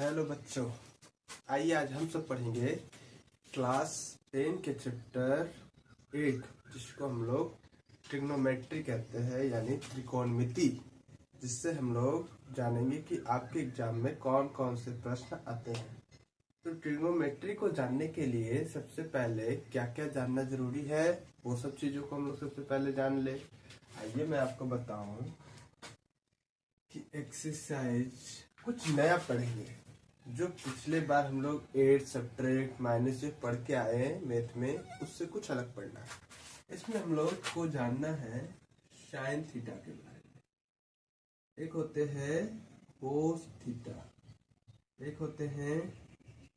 Hello बच्चों, आइए आज हम सब पढ़ेंगे क्लास 10 के चैप्टर 8 जिसको हम लोग ट्रिग्नोमेट्री कहते हैं यानी त्रिकोणमिति। जिससे हम लोग जानेंगे कि आपके एग्जाम में कौन कौन से प्रश्न आते हैं। तो ट्रिग्नोमेट्री को जानने के लिए सबसे पहले क्या क्या जानना जरूरी है, वो सब चीजों को हम लोग सबसे पहले जान ले। आइए मैं आपको बताऊं कि एक्सरसाइज कुछ नया पढ़ेंगे जो पिछले बार हम लोग 8 सब्ट्रैक्ट माइनस जो पढ़ के आए मैथ में, उससे कुछ अलग पढ़ना है। इसमें हम लोग को जानना है साइन थीटा के बारे में। एक होते हैं कोस थीटा, एक होते हैं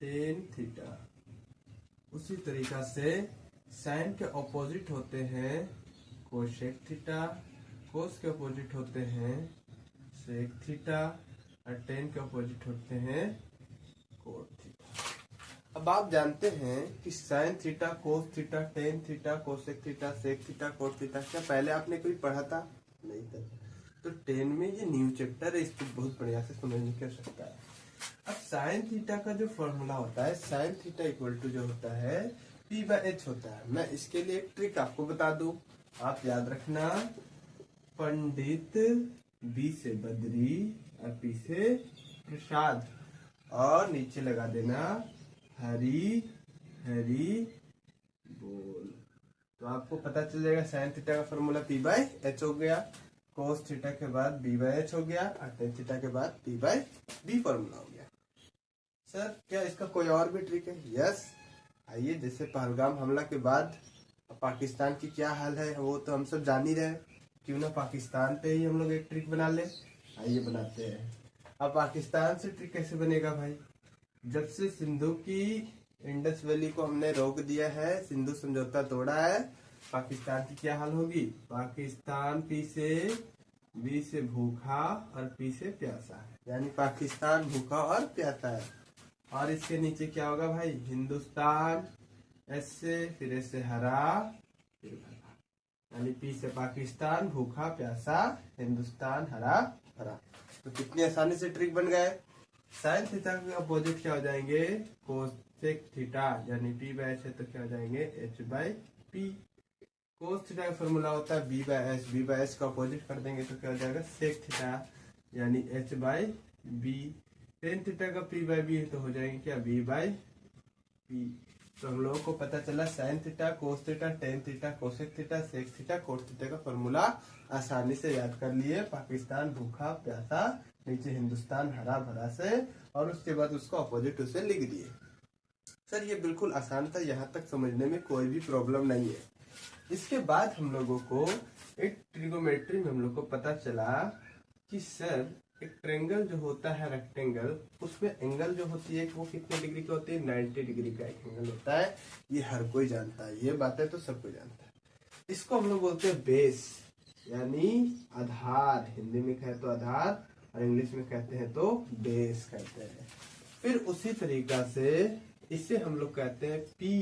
टेन थीटा। उसी तरीका से साइन के ऑपोजिट होते हैं कोसेक थीटा, कोस के ऑपोजिट होते हैं सेक थीटा और टेन के ऑपोजिट होते हैं कोट थीटा। अब आप जानते हैं कि sine theta, cos theta, tan theta, cosec theta, sec theta, cot theta क्या पहले आपने कोई पढ़ा था? नहीं था। तो 10 में ये न्यू चैप्टर है, इसको बहुत बढ़िया से समझने कर सकता है। अब साइन थीटा का जो फॉर्मूला होता है, साइन थीटा इक्वल टू जो होता है P/H होता है। मैं इसके लिए एक ट्रिक आपको बता दूं, आप याद रखना। पंडित बी से बद्री और पी से प्रसाद और नीचे लगा देना हरी हरी बोल। तो आपको पता चल जाएगा साइन थीटा का फॉर्मूला P/H हो गया, कोस थीटा के बाद B/H हो गया और टेन थीटा के बाद P/B फॉर्मूला हो गया। सर क्या इसका कोई और भी ट्रिक है? यस। आइए, जैसे पहलगाम हमला के बाद पाकिस्तान की क्या हाल है वो तो हम सब जान ही रहे। क्यों ना पाकिस्तान पे ही हम लोग एक ट्रिक बना ले। आइए बनाते हैं। अब पाकिस्तान से ट्रिक कैसे बनेगा भाई? जब से सिंधु की इंडस वैली को हमने रोक दिया है, सिंधु समझौता तोड़ा है, पाकिस्तान की क्या हाल होगी? पाकिस्तान पी से बी से भूखा और पी से प्यासा है, यानी पाकिस्तान भूखा और प्यासा है। और इसके नीचे क्या होगा भाई? हिंदुस्तान, एस से फिर एस से हरा फिर भरा, यानी पी से पाकिस्तान भूखा प्यासा, हिंदुस्तान हरा भरा। तो कितनी आसानी से ट्रिक बन गए। साइन थीटा के अपोजिट क्या हो जाएंगे? कोसेक थीटा, यानी P/H है तो क्या हो जाएंगे? H/P। कोस थीटा का फॉर्मूला होता है B/H, B/H का अपोजिट कर देंगे तो क्या हो जाएगा? सेक थीटा, यानी H/B। टेन थीटा का P/B तो हो जाएंगे क्या? B/P। तो हम लोगों को पता चला sine theta, cos theta, tan theta, cosec theta, sec theta, cot theta का फॉर्मूला आसानी से याद कर लिए। पाकिस्तान भूखा प्यासा, नीचे हिंदुस्तान हरा भरा से, और उसके बाद उसको अपोजिट उसे लिख दिए। सर ये बिल्कुल आसान था, यहाँ तक समझने में कोई भी प्रॉब्लम नहीं है। इसके बाद हम लोगों को एक ट्रिगोमेट्री में हम लोग को पता चला कि सर एक ट्रेंगल जो होता है रेक्टेंगल, उसमें एंगल जो होती है वो कितने डिग्री की होती है? 90 डिग्री का एक एंगल होता है। ये हर कोई जानता है, ये बातें तो सब कोई जानता है। इसको हम लोग बोलते हैं बेस, यानी आधार। हिंदी में कहे तो आधार और इंग्लिश में कहते हैं तो बेस कहते हैं। फिर उसी तरीका से इसे हम लोग कहते हैं पी।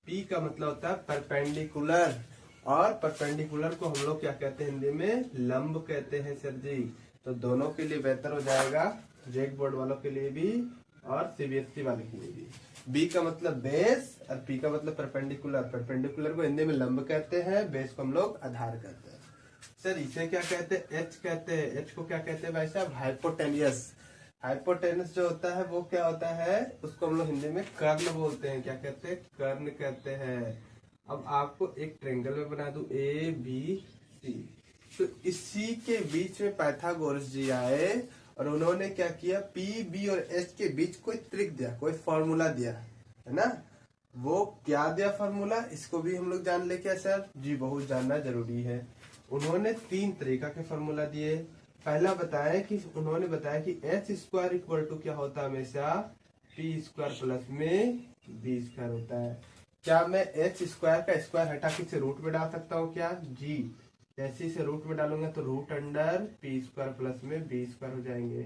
पी का मतलब होता है परपेंडिकुलर, और परपेंडिकुलर को हम लोग क्या कहते हैं हिंदी में? लंब कहते हैं सर जी। तो दोनों के लिए बेहतर हो जाएगा, जेक बोर्ड वालों के लिए भी और CBSE वाले के लिए भी। बी का मतलब बेस और पी का मतलब परपेंडिकुलर। परपेंडिकुलर को हिंदी में लंब कहते हैं, बेस को हम लोग आधार कहते हैं। सर इसे क्या कहते हैं? एच कहते हैं। एच को क्या कहते हैं भाई साहब? हाइपोटेनियस। हाइपोटेनस जो होता है वो क्या होता है? उसको हम लोग हिंदी में कर्ण बोलते हैं। क्या कहते हैं? कर्ण कहते हैं। अब आपको एक ट्रेंगल में बना दूं ABC, तो इसी के बीच में पाइथागोरस जी आए और उन्होंने क्या किया? PB और H के बीच कोई ट्रिक दिया, कोई फॉर्मूला दिया, है ना? वो क्या दिया फॉर्मूला? इसको भी हम लोग जान ले क्या सर जी? बहुत जानना जरूरी है। उन्होंने 3 तरीका के फॉर्मूला दिए। पहला बताया कि उन्होंने बताया कि H² इक्वल टू क्या होता है? हमेशा P² प्लस में B² होता है। क्या मैं H² का स्क्वायर हटा के इसे रूट में डाल सकता हूँ क्या? जी। जैसे इसे रूट में डालूंगा तो रूट अंडर P² प्लस में B² हो जाएंगे।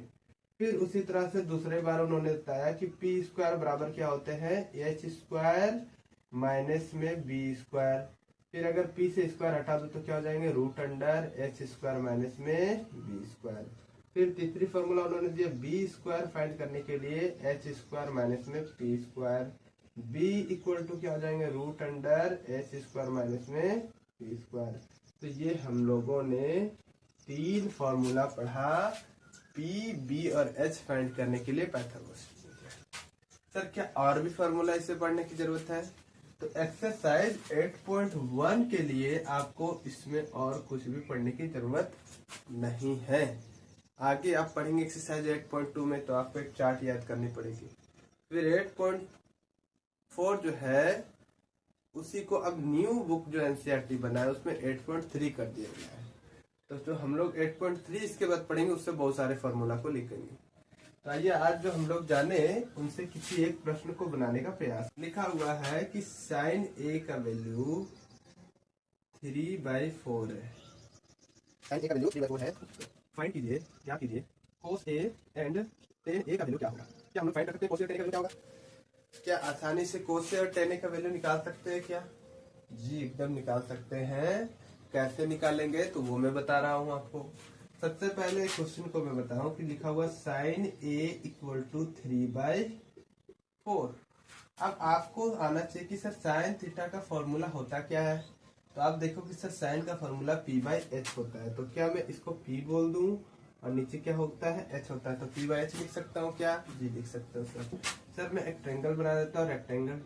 फिर उसी तरह से दूसरे बार उन्होंने बताया कि P² बराबर क्या होते हैं? H² माइनस में B²। फिर अगर P से स्क्वायर हटा दो तो क्या हो जाएंगे? रूट अंडर H² माइनस में B²। फिर तीसरी फॉर्मूला उन्होंने दिया बी स्क्वायर फाइंड करने के लिए एच स्क्वायर माइनस में P square, B equal to क्या हो जाएंगे root under H square minus में पी स्क्वायर। तो ये हम लोगों ने 3 फॉर्मूला पढ़ा पी, बी और एच फाइंड करने के लिए पाइथागोरस। सर क्या और भी फॉर्मूला इसे पढ़ने की जरूरत है? तो एक्सरसाइज 8.1 के लिए आपको इसमें और कुछ भी पढ़ने की जरूरत नहीं है। आगे आप पढ़ेंगे एक्सरसाइज 8.2 में तो आपको एक चार्ट याद करनी पड़ेगी। फिर 8.4 जो है उसी को अब न्यू बुक जो एनसीईआरटी बना है उसमें 8.3 कर दिया गया है। तो जो हम लोग 8.3 इसके बाद पढ़ेंगे उससे बहुत सारे फॉर्मूला को लिखेंगे। तो आइए आज जो हम लोग जाने उनसे किसी एक प्रश्न को बनाने का प्रयास। लिखा हुआ है कि साइन ए का वैल्यू 3/4 है। साइन ए का वैल्यू 3/4 है। फाइंड कीजिए, क्या कीजिए, कोस ए एंड टेन ए का वैल्यू क्या होगा। क्या हम लोग फाइंड कर सकते हैं कोस ए टेन ए का वैल्यू क्या होगा? क्या आसानी से कोस ए और टेन ए का वैल्यू निकाल सकते हैं क्या? जी एकदम निकाल सकते हैं। कैसे निकालेंगे तो वो मैं बता रहा हूँ आपको। सबसे पहले क्वेश्चन को मैं बताऊं कि लिखा हुआ साइन ए इक्वल टू 3/4। अब आपको आना चाहिए कि सर साइन थीटा का फॉर्मूला होता क्या है। तो आप देखो कि सर साइन का फॉर्मूला p/h होता है। तो क्या मैं इसको p बोल दूं और नीचे क्या होता है h होता है, तो p/h लिख सकता हूँ क्या? जी लिख सकते हो सर। सर मैं एक ट्रायंगल बना देता हूँ, रेक्टेंगल,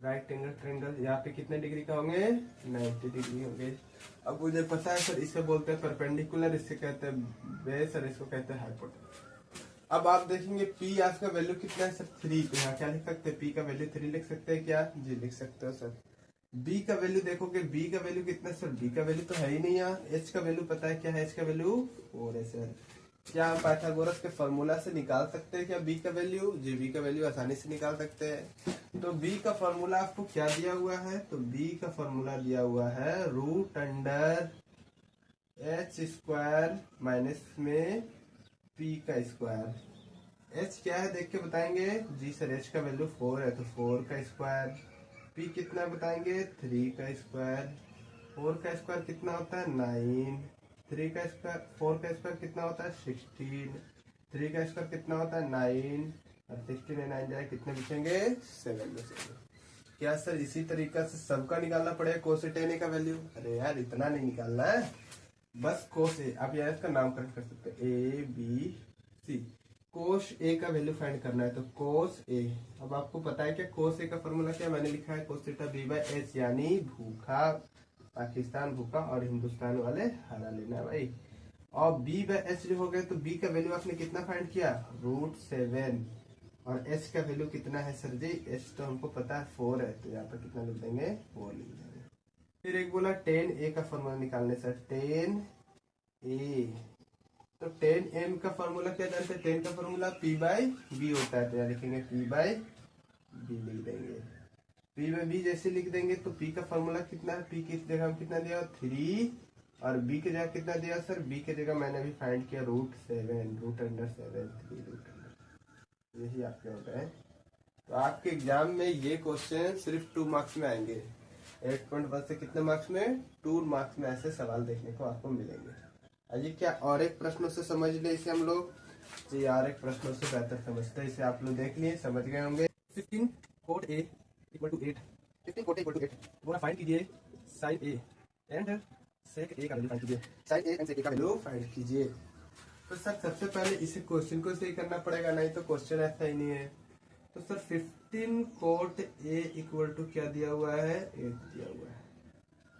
राइट एंगल ट्रायंगल। यहाँ पे कितने डिग्री का होंगे? 90 डिग्री होंगे। अब मुझे पता है सर इसे बोलते हैं परपेंडिकुलर, इससे कहते हैं बेस और इसको कहते हैं हाइपोटेन्यूज। अब आप देखेंगे P आपका वैल्यू कितना है सर? 3। तो यहाँ क्या लिख सकते हैं? P का वैल्यू 3 लिख सकते हैं क्या? जी लिख सकते हो सर। B का वैल्यू देखोगे, B का वैल्यू कितना है सर? B का वैल्यू तो है ही नहीं यहाँ। H का वैल्यू पता है क्या है? H का वैल्यू 4 है सर। क्या हम पाइथागोरस के फॉर्मूला से निकाल सकते हैं क्या बी का वैल्यू? जी बी का वैल्यू आसानी से निकाल सकते हैं। तो बी का फॉर्मूला आपको क्या दिया हुआ है? तो बी का फॉर्मूला दिया हुआ है root under H square minus में पी का स्क्वायर। एच क्या है देख के बताएंगे? जी सर एच का वैल्यू 4 है तो 4 का स्क्वायर। पी कितना बताएंगे? 3 का स्क्वायर। 4 का स्क्वायर कितना होता है? 9। 3 का स्क्वायर, 4 का स्क्वायर कितना होता है? 16। 3 का स्क्वायर कितना होता है? 9 और 16 में 9 जाए कितने बचेंगे? 7 बचेंगे। क्या सर इसी तरीका से सबका निकालना पड़ेगा कोस टेन ए का वैल्यू? अरे यार इतना नहीं निकालना है, बस कोस ए। आप यार इसका नामकरण कर सकते हैं ए बी सी। कोस ए का वैल्यू फाइंड करना है तो कोस ए। अब आपको पता है क्या कोस ए का फॉर्मूला क्या मैंने लिखा है? कोस थीटा b/h, यानी भूखा पाकिस्तान भूखा और हिंदुस्तान वाले हरा लेना भाई। और b/h जो हो गए तो b का वैल्यू आपने कितना फाइंड किया? √7। और h का वैल्यू कितना है सर जी? h तो हमको पता है 4 है, तो यहाँ पर कितना लिख देंगे? 4 लिख देंगे। फिर एक बोला 10a का फॉर्मूला निकालने सर। 10a तो 10m का फॉर्मूला क्या जानते हैं? 10 का फॉर्मूला p/b होता है, तो यहाँ लिखेंगे p/b लिख देंगे। p/b जैसे लिख देंगे तो p का फॉर्मूला कितना है? p की जगह हम कितना दिया? 3 और b की जगह कितना दिया सर? b की जगह मैंने अभी फाइंड किया √7, रूट अंडर 7, 3 रूट अंडर। यही आपके हो गए। तो आपके एग्जाम में ये क्वेश्चन सिर्फ 2 मार्क्स में आएंगे। 8.1 से कितने मार्क्स में? 2 मार्क्स में ऐसे सवाल देखने को आपको मिलेंगे। अजी क्या और एक प्रश्नों से समझ ले इसे हम लोग? जी और एक प्रश्नों से बेहतर समझते हैं इसे। आप लोग देख लिए, समझ गए होंगे। 15 cot A = 8। 15 cot A = 8 बोला फाइंड कीजिए साइन ए एंड सेक ए का वैल्यू फाइंड कीजिए। साइन ए एंड सेक ए का वैल्यू फाइंड कीजिए। तो सर सबसे पहले इसे क्वेश्चन को सही करना पड़ेगा, नहीं तो क्वेश्चन ऐसा ही नहीं है। तो सर 15 cot A = क्या दिया हुआ है? 8 दिया हुआ है।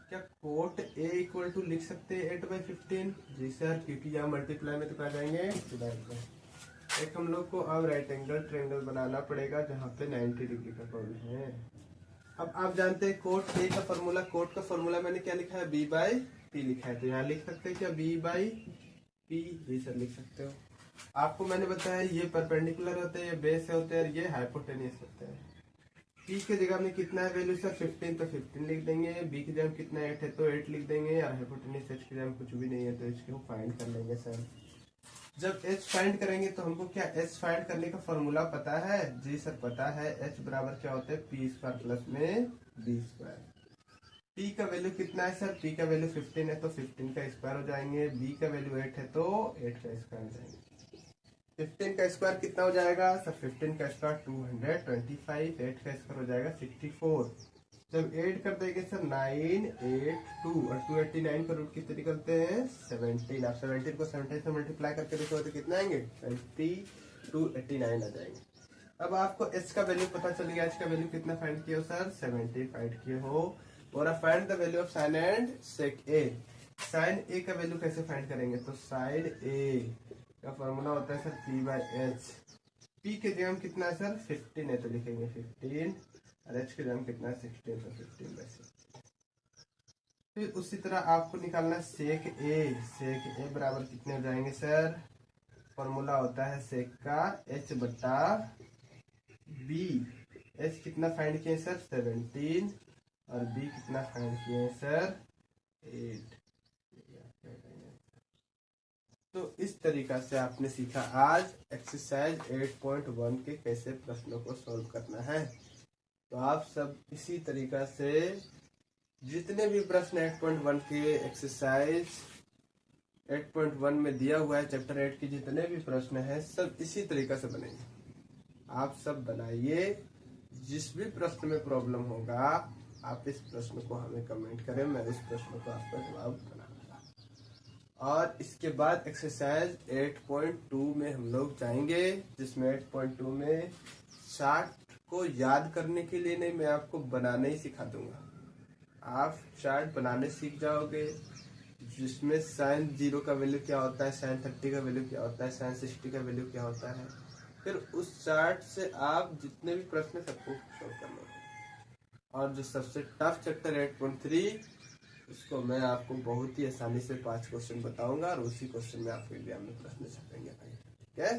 क्या cot A = लिख सकते हैं 8/15? जी सर, क्योंकि यहाँ मल्टीप्लाई में तो क्या जाएंगे? डिवाइड में। एक हम लोग को अब राइट एंगल ट्रायंगल बनाना पड़ेगा जहाँ पे 90 डिग्री का कोण है। अब आप जानते हैं cot A का फॉर्मूला, कोट का फॉर्मूला मैंने क्या लिखा है? b/p लिखा है, तो यहाँ लिख सकते हैं क्या? b/p? जी सर लिख सकते हो। आपको मैंने बताया ये परपेंडिकुलर होते हैं, ये बेस होते हैं, ये हाइपोटेन्यूज होते हैं। p के जगह में कितना है वैल्यू सर? 15, तो 15 लिख देंगे। b की जगह कितना 8 है तो 8 लिख देंगे। और हाइपोटेन्यूज h की जगह कुछ भी नहीं है तो h को फाइंड कर लेंगे सर। जब h फाइंड करेंगे तो हमको क्या h फाइंड करने का फॉर्मूला पता है? जी सर पता है। h बराबर क्या होता है? p² + b²। p का वैल्यू कितना है सर? p का वैल्यू 15 है तो 15 का स्क्वायर हो जाएंगे। b का वैल्यू 8 है तो 8 का स्क्वायर हो जाएंगे। 15 का स्क्वायर कितना हो जाएगा सर? 15 का स्क्वायर 225, 8 का स्क्वायर हो जाएगा 64। जब ऐड कर देंगे सर 982 और 289 का रूट कितने निकलते हैं? 17। आप 17 को 17 से मल्टीप्लाई करके देखो तो कितना आएंगे? 289 आ जाएंगे। अब आपको एच का वैल्यू पता चल गया। एच का वैल्यू कितना फाइंड किया हो सर? 70 फाइंड किए हो। और find the value of sine and sec A. Sine A का वैल्यू कैसे फाइंड करेंगे? तो साइन ए का फॉर्मूला होता है सर p/h। p के जगह कितना है सर? 15 है तो लिखेंगे 15 और h के जगह कितना है? 16 तो 15/16। फिर उसी तरह आपको निकालना है सेक ए। सेक ए बराबर कितने हो जाएंगे सर? फॉर्मूला होता है सेक का h/b। h कितना फाइंड किए सर? 17 और b कितना फाइंड किए सर? 8। तो इस तरीका से आपने सीखा आज एक्सरसाइज 8.1 के कैसे प्रश्नों को सॉल्व करना है। तो आप सब इसी तरीका से जितने भी प्रश्न 8.1 के एक्सरसाइज 8.1 में दिया हुआ है चैप्टर 8 के जितने भी प्रश्न हैं सब इसी तरीका से बनेंगे। आप सब बनाइए। जिस भी प्रश्न में प्रॉब्लम होगा आप इस प्रश्न को हमें कमेंट करें, मैं उस प्रश्न को आपका जवाब बनाऊंगा। और इसके बाद एक्सरसाइज 8.2 में हम लोग जाएंगे, जिसमें 8.2 में चार्ट को याद करने के लिए नहीं, मैं आपको बनाने ही सिखा दूंगा। आप चार्ट बनाने सीख जाओगे, जिसमें साइन 0 का वैल्यू क्या होता है, साइन 30 का वैल्यू क्या होता है, साइन 60 का वैल्यू क्या होता है। फिर उस चार्ट से आप जितने भी प्रश्न सबको सॉल्व करना होगा। और जो सबसे टफ चैप्टर 8.3 उसको मैं आपको बहुत ही आसानी से 5 क्वेश्चन बताऊंगा और उसी क्वेश्चन में आपके एग्जाम में प्रश्न छपेंगे। ठीक है,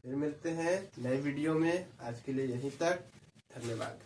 फिर मिलते हैं नए वीडियो में। आज के लिए यहीं तक, धन्यवाद।